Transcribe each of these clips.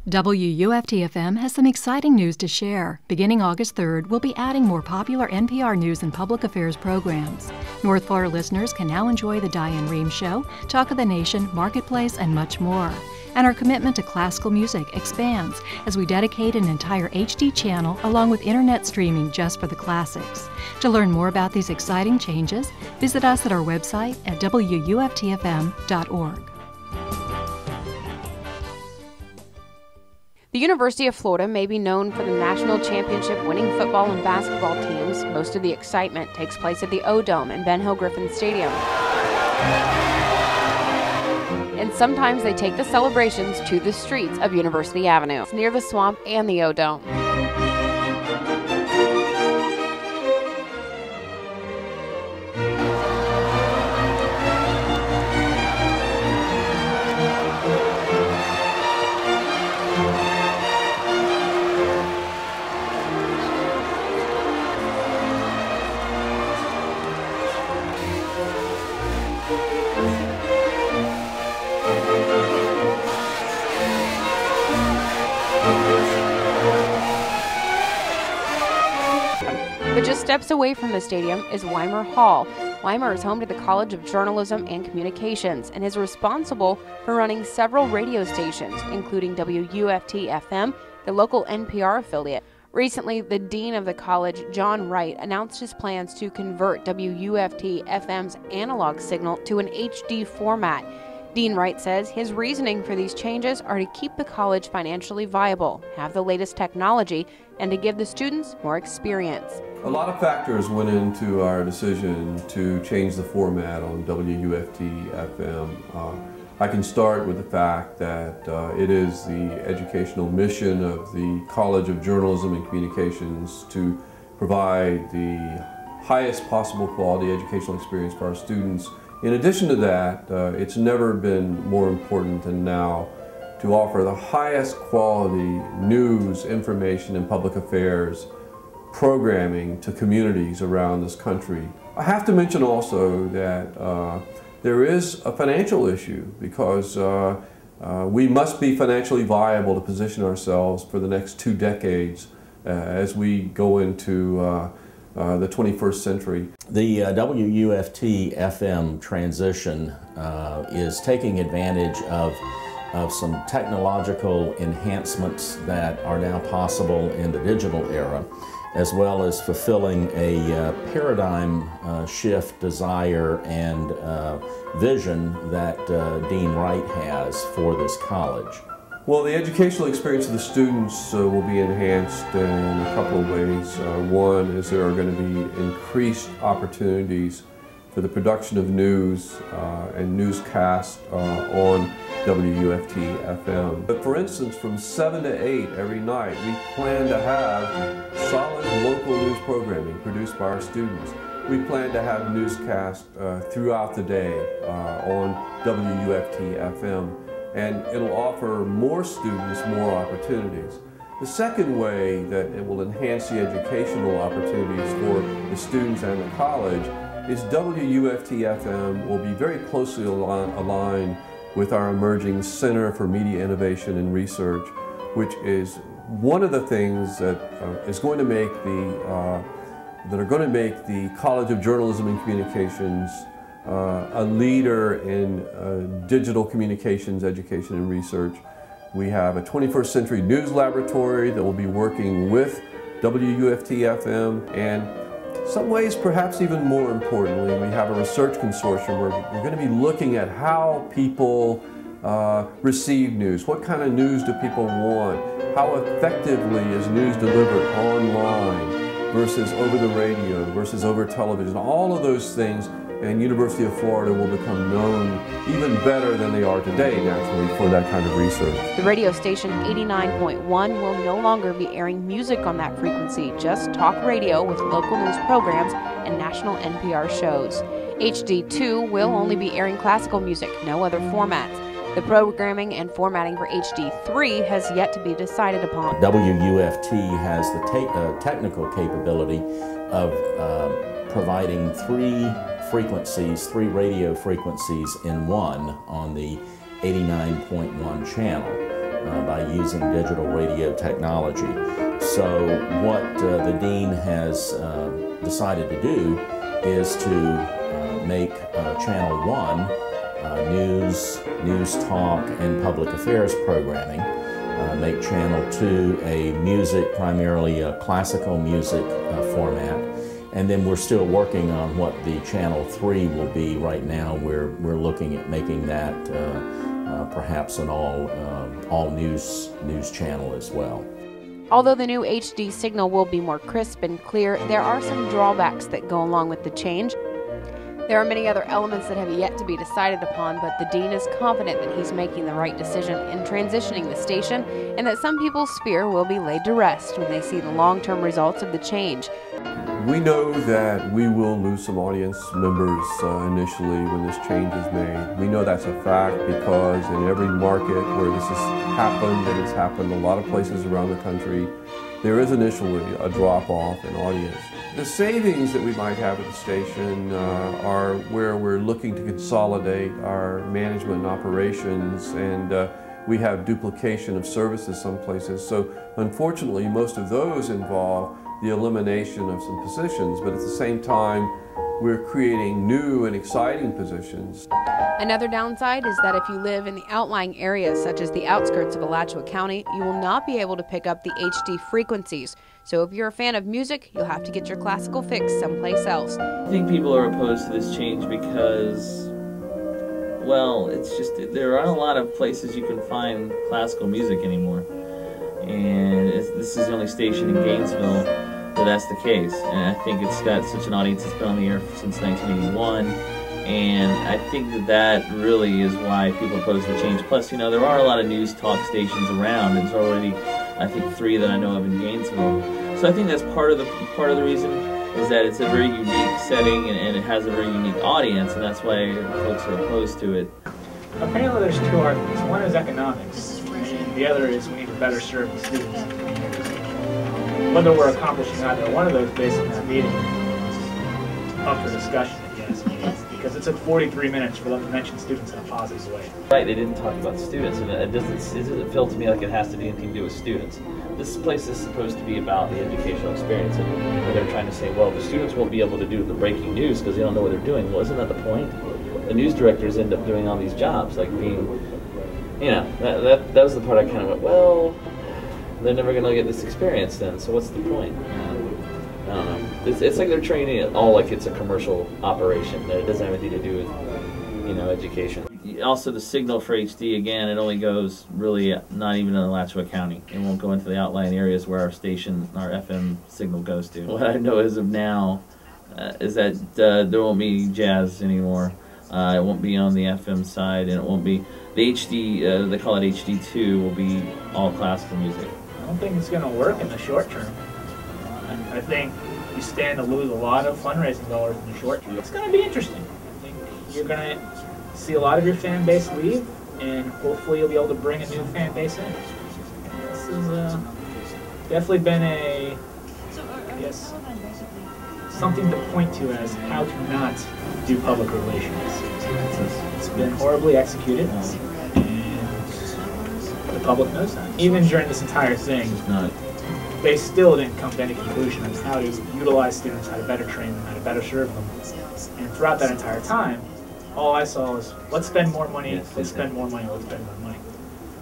WUFT-FM has some exciting news to share. Beginning August 3rd, we'll be adding more popular NPR news and public affairs programs. North Florida listeners can now enjoy The Diane Rehm Show, Talk of the Nation, Marketplace, and much more. And our commitment to classical music expands as we dedicate an entire HD channel along with internet streaming just for the classics. To learn more about these exciting changes, visit us at our website at WUFTFM.org. The University of Florida may be known for the national championship winning football and basketball teams. Most of the excitement takes place at the O-Dome and Ben Hill Griffin Stadium. And sometimes they take the celebrations to the streets of University Avenue. It's near the Swamp and the O-Dome. But just steps away from the stadium is Weimer Hall. Weimer is home to the College of Journalism and Communications and is responsible for running several radio stations, including WUFT-FM, the local NPR affiliate. Recently, the dean of the college, John Wright, announced his plans to convert WUFT-FM's analog signal to an HD format. Dean Wright says his reasoning for these changes are to keep the college financially viable, have the latest technology, and to give the students more experience. A lot of factors went into our decision to change the format on WUFT-FM. I can start with the fact that it is the educational mission of the College of Journalism and Communications to provide the highest possible quality educational experience for our students. In addition to that, it's never been more important than now to offer the highest quality news, information, and public affairs programming to communities around this country. I have to mention also that there is a financial issue because we must be financially viable to position ourselves for the next 2 decades as we go into the 21st century. The WUFT-FM transition is taking advantage of some technological enhancements that are now possible in the digital era, as well as fulfilling a paradigm shift desire and vision that Dean Wright has for this college. Well, the educational experience of the students will be enhanced in a couple of ways. One is there are going to be increased opportunities for the production of news and newscasts on WUFT-FM. But for instance, from 7 to 8 every night, we plan to have solid local news programming produced by our students. We plan to have newscasts throughout the day on WUFT-FM. And it'll offer more students more opportunities. The second way that it will enhance the educational opportunities for the students and the college is WUFT-FM will be very closely aligned with our emerging Center for Media Innovation and Research, which is one of the things that is going to make the College of Journalism and Communications a leader in digital communications, education, and research. We have a 21st century news laboratory that will be working with WUFT-FM, and in some ways, perhaps even more importantly, we have a research consortium where we're going to be looking at how people receive news. What kind of news do people want? How effectively is news delivered online versus over the radio, versus over television? All of those things, and University of Florida will become known even better than they are today, naturally, for that kind of research. The radio station 89.1 will no longer be airing music on that frequency, just talk radio with local news programs and national NPR shows. HD2 will only be airing classical music, no other formats. The programming and formatting for HD3 has yet to be decided upon. WUFT has the technical capability of providing three radio frequencies in one on the 89.1 channel. by using digital radio technology. So what the dean has decided to do is to make Channel 1 news, talk, and public affairs programming. Make Channel 2 a music, primarily a classical music format. And then we're still working on what the Channel 3 will be. Right now we're looking at making that perhaps an all news channel as well. Although the new HD signal will be more crisp and clear, there are some drawbacks that go along with the change. There are many other elements that have yet to be decided upon, but the dean is confident that he's making the right decision in transitioning the station, and that some people's fear will be laid to rest when they see the long-term results of the change. We know that we will lose some audience members initially when this change is made. We know that's a fact because in every market where this has happened, and it's happened a lot of places around the country, there is initially a drop-off in audience. The savings that we might have at the station are where we're looking to consolidate our management and operations, and we have duplication of services some places. So unfortunately, most of those involve the elimination of some positions, but at the same time, we're creating new and exciting positions. Another downside is that if you live in the outlying areas, such as the outskirts of Alachua County, you will not be able to pick up the HD frequencies. So if you're a fan of music, you'll have to get your classical fix someplace else. I think people are opposed to this change because, well, it's just, there aren't a lot of places you can find classical music anymore. And this is the only station in Gainesville where that's the case. And I think it's got such an audience that's been on the air since 1981. And I think that really is why people oppose the change. Plus, you know, there are a lot of news talk stations around. There's already, I think, 3 that I know of in Gainesville. So I think that's part of the reason is that it's a very unique setting and it has a very unique audience, and that's why folks are opposed to it. Apparently there's 2 arguments. One is economics, and the other is we need to better serve the students. Whether we're accomplishing either one of those based on that meeting is up for discussion, I guess, because it took 43 minutes for them to mention students in a positive way. Right, they didn't talk about students, and it doesn't feel to me like it has to be anything to do with students. This place is supposed to be about the educational experience, and where they're trying to say, well, the students won't be able to do the breaking news because they don't know what they're doing. Well, isn't that the point? The news directors end up doing all these jobs, like being, you know, that was the part I kind of went, well, they're never going to get this experience then, so what's the point? I don't know. It's like they're treating it all like it's a commercial operation, that it doesn't have anything to do with, you know, education. Also, the signal for HD, again, it only goes really not even in Alachua County. It won't go into the outlying areas where our station, our FM signal goes to. What I know as of now is that there won't be jazz anymore. It won't be on the FM side, and it won't be the HD. They call it HD2. Will be all classical music. I don't think it's going to work in the short term. I think you stand to lose a lot of fundraising dollars in the short term. It's going to be interesting. I think you're going to see a lot of your fan base leave, and hopefully you'll be able to bring a new fan base in. This has definitely been I guess, something to point to as how to not do public relations. It's been horribly executed, and the public knows that. Even during this entire thing, they still didn't come to any conclusion on how to utilize students, how to better train them, how to better serve them. And throughout that entire time, all I saw was, let's spend more money, let's spend more money, let's spend more money.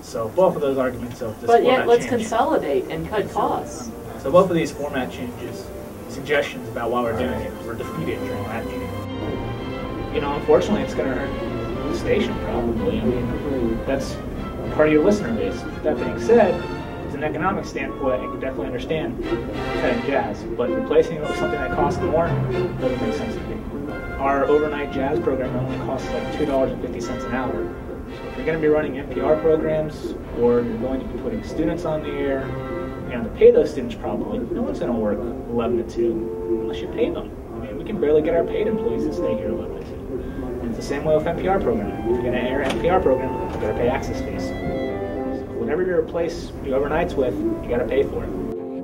So both of those arguments of this But yet format let's change, consolidate and cut costs. so both of these format changes, suggestions about why we're doing it, were defeated during that meeting. You know, unfortunately, it's going to hurt the station probably. I mean, that's part of your listener base. That being said, as an economic standpoint, I can definitely understand cutting jazz, but replacing it with something that costs more doesn't make sense to me. Our overnight jazz program only costs like $2.50 an hour. So if you're going to be running NPR programs, or you're going to be putting students on the air, you're going to pay those students probably. No one's going to work 11 to 2 unless you pay them. I mean, we can barely get our paid employees to stay here 11 to 2. And it's the same way with NPR program. If you're going to air an NPR program, you've got to pay access fees. So whatever you replace the overnights with, you got to pay for it.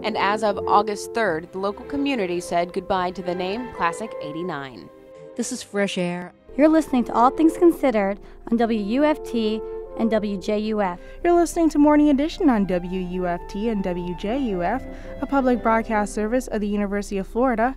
And as of August 3rd, the local community said goodbye to the name Classic 89. This is Fresh Air. You're listening to All Things Considered on WUFT and WJUF. You're listening to Morning Edition on WUFT and WJUF, a public broadcast service of the University of Florida.